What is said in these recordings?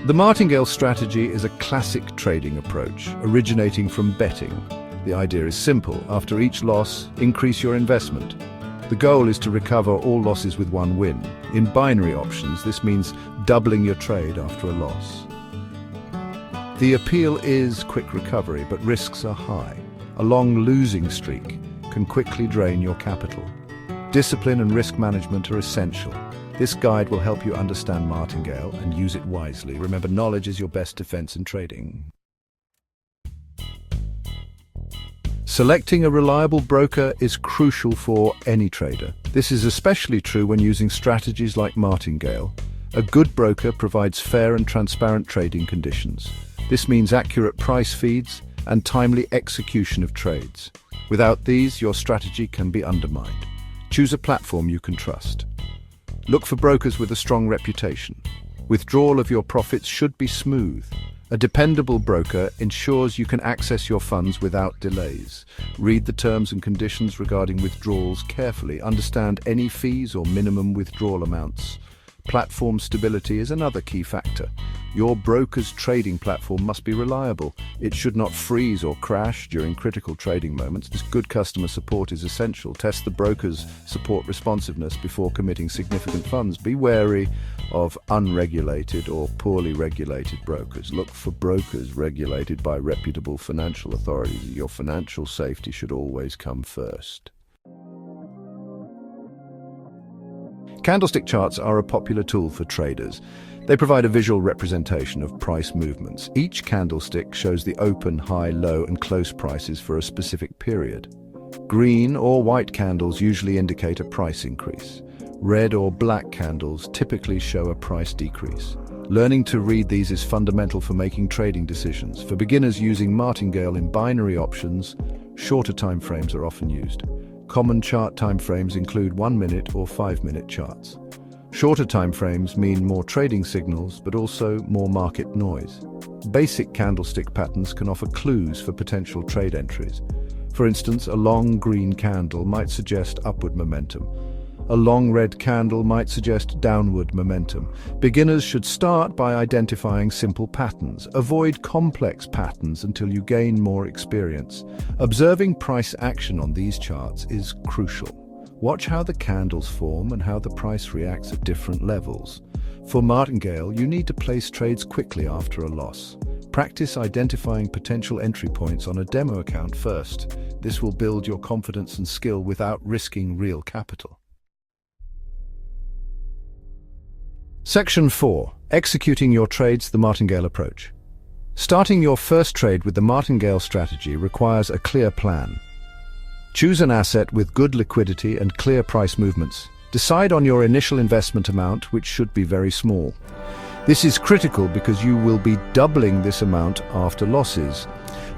The Martingale strategy is a classic trading approach, originating from betting. The idea is simple. After each loss, increase your investment. The goal is to recover all losses with one win. In binary options, this means doubling your trade after a loss. The appeal is quick recovery, but risks are high. A long losing streak can quickly drain your capital. Discipline and risk management are essential. This guide will help you understand Martingale and use it wisely. Remember, knowledge is your best defense in trading. Selecting a reliable broker is crucial for any trader. This is especially true when using strategies like Martingale. A good broker provides fair and transparent trading conditions. This means accurate price feeds and timely execution of trades. Without these, your strategy can be undermined. Choose a platform you can trust. Look for brokers with a strong reputation. Withdrawal of your profits should be smooth. A dependable broker ensures you can access your funds without delays. Read the terms and conditions regarding withdrawals carefully. Understand any fees or minimum withdrawal amounts. Platform stability is another key factor. Your broker's trading platform must be reliable. It should not freeze or crash during critical trading moments. This good customer support is essential. Test the broker's support responsiveness before committing significant funds. Be wary of unregulated or poorly regulated brokers. Look for brokers regulated by reputable financial authorities. Your financial safety should always come first. Candlestick charts are a popular tool for traders. They provide a visual representation of price movements. Each candlestick shows the open, high, low, and close prices for a specific period. Green or white candles usually indicate a price increase. Red or black candles typically show a price decrease. Learning to read these is fundamental for making trading decisions. For beginners using Martingale in binary options, shorter time frames are often used. Common chart timeframes include 1-minute or 5-minute charts. Shorter timeframes mean more trading signals, but also more market noise. Basic candlestick patterns can offer clues for potential trade entries. For instance, a long green candle might suggest upward momentum. A long red candle might suggest downward momentum. Beginners should start by identifying simple patterns. Avoid complex patterns until you gain more experience. Observing price action on these charts is crucial. Watch how the candles form and how the price reacts at different levels. For Martingale, you need to place trades quickly after a loss. Practice identifying potential entry points on a demo account first. This will build your confidence and skill without risking real capital. Section 4. Executing your trades the Martingale approach. Starting your first trade with the Martingale strategy requires a clear plan. Choose an asset with good liquidity and clear price movements. Decide on your initial investment amount, which should be very small. This is critical because you will be doubling this amount after losses.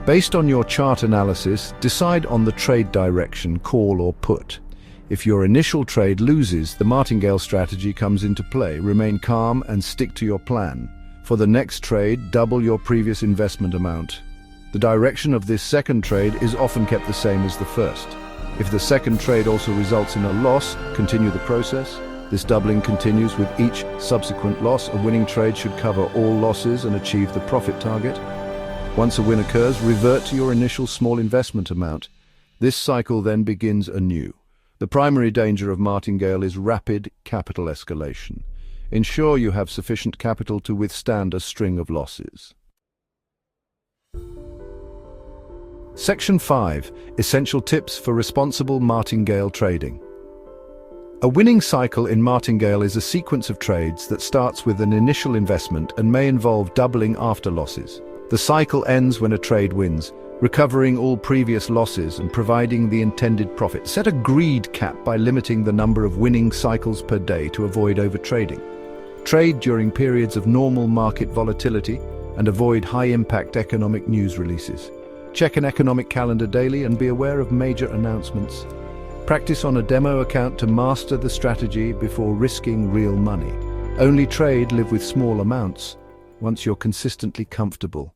Based on your chart analysis, decide on the trade direction, call or put. If your initial trade loses, the Martingale strategy comes into play. Remain calm and stick to your plan. For the next trade, double your previous investment amount. The direction of this second trade is often kept the same as the first. If the second trade also results in a loss, continue the process. This doubling continues with each subsequent loss. A winning trade should cover all losses and achieve the profit target. Once a win occurs, revert to your initial small investment amount. This cycle then begins anew. The primary danger of Martingale is rapid capital escalation. Ensure you have sufficient capital to withstand a string of losses. Section 5. Essential tips for responsible Martingale trading. A winning cycle in Martingale is a sequence of trades that starts with an initial investment and may involve doubling after losses. The cycle ends when a trade wins, recovering all previous losses and providing the intended profit. Set a greed cap by limiting the number of winning cycles per day to avoid overtrading. Trade during periods of normal market volatility and avoid high-impact economic news releases. Check an economic calendar daily and be aware of major announcements. Practice on a demo account to master the strategy before risking real money. Only trade, live with small amounts. Once you're consistently comfortable,